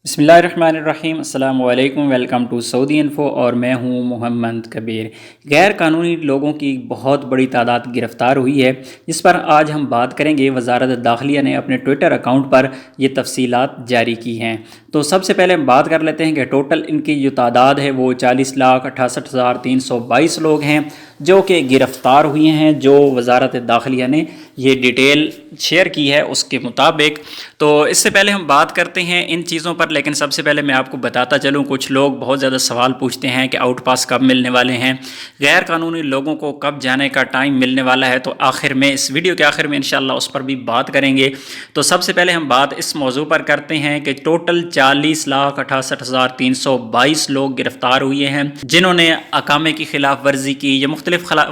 بسم اللہ الرحمن الرحیم۔ السلام علیکم، ویلکم ٹو سعودی انفو، اور میں ہوں محمد کبیر۔ غیر قانونی لوگوں کی بہت بڑی تعداد گرفتار ہوئی ہے، جس پر آج ہم بات کریں گے۔ وزارت داخلیہ نے اپنے ٹویٹر اکاؤنٹ پر یہ تفصیلات جاری کی ہیں۔ تو سب سے پہلے ہم بات کر لیتے ہیں کہ ٹوٹل ان کی جو تعداد ہے وہ 40,68,322 لوگ ہیں جو کہ گرفتار ہوئے ہیں، جو وزارت داخلیہ نے یہ ڈیٹیل شیئر کی ہے اس کے مطابق۔ تو اس سے پہلے ہم بات کرتے ہیں ان چیزوں پر، لیکن سب سے پہلے میں آپ کو بتاتا چلوں، کچھ لوگ بہت زیادہ سوال پوچھتے ہیں کہ آؤٹ پاس کب ملنے والے ہیں، غیر قانونی لوگوں کو کب جانے کا ٹائم ملنے والا ہے۔ تو آخر میں اس ویڈیو کے آخر میں انشاءاللہ اس پر بھی بات کریں گے۔ تو سب سے پہلے ہم بات اس موضوع پر کرتے ہیں کہ ٹوٹل 40,68,322 لوگ گرفتار ہوئے ہیں جنہوں نے اقامے کی خلاف ورزی کی۔ یہ مختلف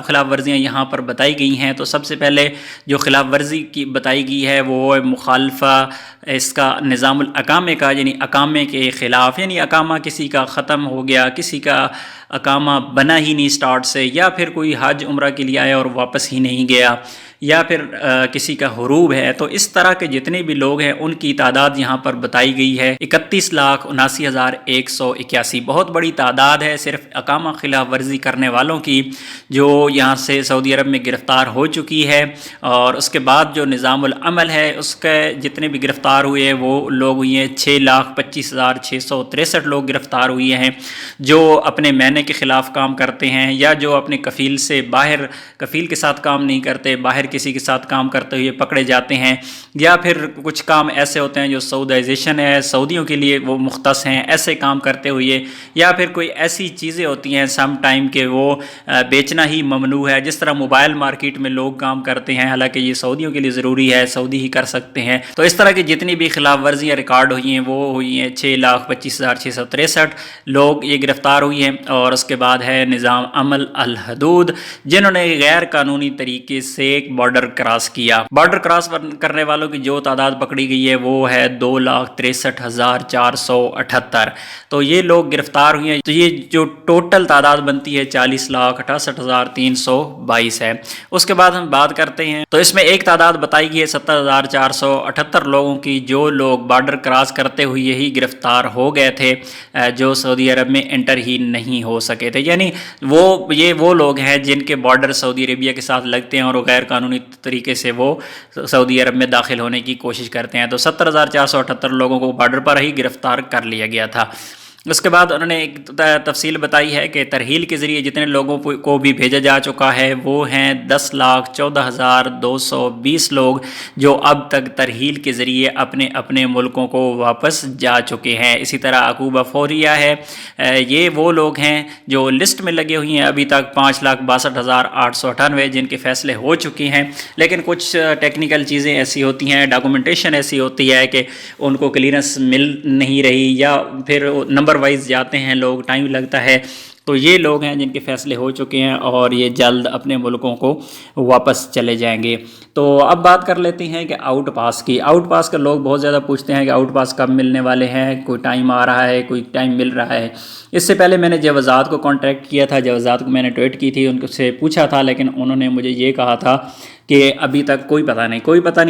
خلاف ورزیاں یہاں پر بتائی گئی ہیں۔ تو سب سے پہلے جو خلاف ورزی کی بتائی گئی ہے وہ مخالفہ اس کا نظام الاقامے کا، یعنی اقامے کے خلاف، یعنی اقامہ کسی کا ختم ہو گیا، کسی کا اقامہ بنا ہی نہیں سٹارٹ سے، یا پھر کوئی حج عمرہ کے لیے آیا اور واپس ہی نہیں گیا، یا پھر کسی کا حروب ہے۔ تو اس طرح کے جتنے بھی لوگ ہیں ان کی تعداد یہاں پر بتائی گئی ہے 31,79,181۔ بہت بڑی تعداد ہے صرف اقامہ خلاف ورزی کرنے والوں کی جو یہاں سے سعودی عرب میں گرفتار ہو چکی ہے۔ اور اس کے بعد جو نظام العمل ہے اس کے جتنے بھی گرفتار ہوئے ہیں وہ لوگ ہوئی ہیں 6,25,663 لوگ گرفتار ہوئے ہیں جو اپنے مینے کے خلاف کام کرتے ہیں، یا جو اپنے کفیل سے باہر، کفیل کے ساتھ کام نہیں کرتے، باہر کسی کے ساتھ کام کرتے ہوئے پکڑے جاتے ہیں، یا پھر کچھ کام ایسے ہوتے ہیں جو سعودائزیشن ہے، سعودیوں کے لیے وہ مختص ہیں، ایسے کام کرتے ہوئے، یا پھر کوئی ایسی چیزیں ہوتی ہیں سم ٹائم کہ وہ بیچنا ہی ممنوع ہے، جس طرح موبائل مارکیٹ میں لوگ کام کرتے ہیں، حالانکہ یہ سعودیوں کے لیے ضروری ہے، سعودی ہی کر سکتے ہیں۔ تو اس طرح کی جتنی بھی خلاف ورزیاں ریکارڈ ہوئی ہیں وہ ہوئی ہیں 6,25,663 لوگ یہ گرفتار ہوئی ہیں۔ اور اس کے بعد ہے نظام عمل الحدود، جنہوں نے غیر قانونی طریقے سے بارڈر کراس کیا۔ بارڈر کراس کرنے والوں کی جو تعداد پکڑی گئی ہے وہ ہے 2,63,478۔ تو یہ لوگ گرفتار ہوئے ہیں۔ تو یہ جو ٹوٹل تعداد بنتی ہے 40,68,322 ہے۔ اس کے بعد ہم بات کرتے ہیں تو اس میں ایک تعداد بتائی گئی ہے 70,478 لوگوں کی جو لوگ بارڈر کراس کرتے ہوئے یہی گرفتار ہو گئے تھے، جو سعودی عرب میں انٹر ہی نہیں ہو سکے تھے، یعنی وہ لوگ ہیں جن کے بارڈر سعودی عربیہ کے ساتھ لگتے ہیں اور وہ غیر قانونی طریقے سے وہ سعودی عرب میں داخل ہونے کی کوشش کرتے ہیں۔ تو 70,478 لوگوں کو بارڈر پر ہی گرفتار کر لیا گیا تھا۔ اس کے بعد انہوں نے ایک تفصیل بتائی ہے کہ ترحیل کے ذریعے جتنے لوگوں کو بھی بھیجا جا چکا ہے وہ ہیں 10,14,220 لوگ جو اب تک ترحیل کے ذریعے اپنے اپنے ملکوں کو واپس جا چکے ہیں۔ اسی طرح عقوبہ فوریہ ہے، یہ وہ لوگ ہیں جو لسٹ میں لگے ہوئے ہیں ابھی تک 5,62,898 جن کے فیصلے ہو چکے ہیں، لیکن کچھ ٹیکنیکل چیزیں ایسی ہوتی ہیں، ڈاکومنٹیشن ایسی ہوتی ہے کہ ان کو کلیئرنس مل نہیں رہی، یا پھر نمبر وائز جاتے ہیں لوگ، ٹائم لگتا ہے۔ تو یہ لوگ ہیں جن کے فیصلے ہو چکے ہیں اور یہ جلد اپنے ملکوں کو واپس چلے جائیں گے۔ تو اب بات کر لیتے ہیں کہ آؤٹ پاس کی۔ آؤٹ پاس کا لوگ بہت زیادہ پوچھتے ہیں کہ آؤٹ پاس کب ملنے والے ہیں، کوئی ٹائم آ رہا ہے، کوئی ٹائم مل رہا ہے۔ اس سے پہلے میں نے جوازات کو کانٹیکٹ کیا تھا، جوازات کو میں نے ٹویٹ کی تھی، ان سے پوچھا تھا، لیکن انہوں نے مجھے یہ کہا تھا کہ ابھی تک کوئی پتہ نہیں،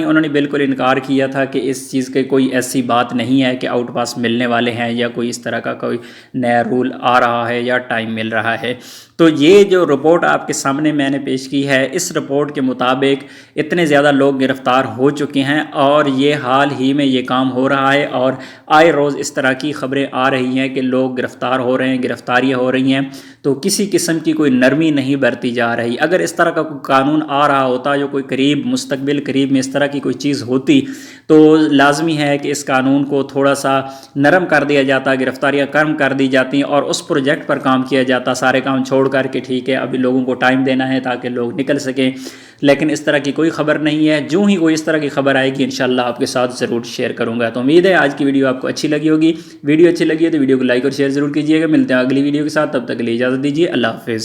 انہوں نے بالکل انکار کیا تھا کہ اس چیز کے کوئی ایسی بات نہیں ہے کہ آؤٹ پاس ملنے والے ہیں، یا کوئی اس طرح کا کوئی نیا رول آ رہا ہے یا ٹائم مل رہا ہے۔ تو یہ جو رپورٹ آپ کے سامنے میں نے پیش کی ہے، اس رپورٹ کے مطابق اتنے زیادہ لوگ گرفتار ہو چکے ہیں اور یہ حال ہی میں یہ کام ہو رہا ہے، اور آئے روز اس طرح کی خبریں آ رہی ہیں کہ لوگ گرفتار ہو رہے ہیں، گرفتاریاں ہو رہی ہیں۔ تو کسی قسم کی کوئی نرمی نہیں برتی جا رہی۔ اگر اس طرح کا کوئی قانون آ رہا ہوتا، جو کوئی مستقبل قریب میں اس طرح کی کوئی چیز ہوتی، تو لازمی ہے کہ اس قانون کو تھوڑا سا نرم کر دیا جاتا، گرفتاریاں کم کر دی جاتی اور اس پروجیکٹ پر کام کیا جاتا، سارے کام چھوڑ کر کے ٹھیک ہے ابھی لوگوں کو ٹائم دینا ہے تاکہ لوگ نکل سکیں۔ لیکن اس طرح کی کوئی خبر نہیں ہے۔ جو ہی کوئی اس طرح کی خبر آئے گی انشاءاللہ آپ کے ساتھ ضرور شیئر کروں گا۔ تو امید ہے آج کی ویڈیو آپ کو اچھی لگی ہوگی۔ ویڈیو اچھی لگی ہے تو ویڈیو کو لائک اور شیئر ضرور کیجیے گا۔ ملتے ہیں اگلی ویڈیو کے ساتھ، تب تک کے لیے اجازت دیجیے، اللہ حافظ۔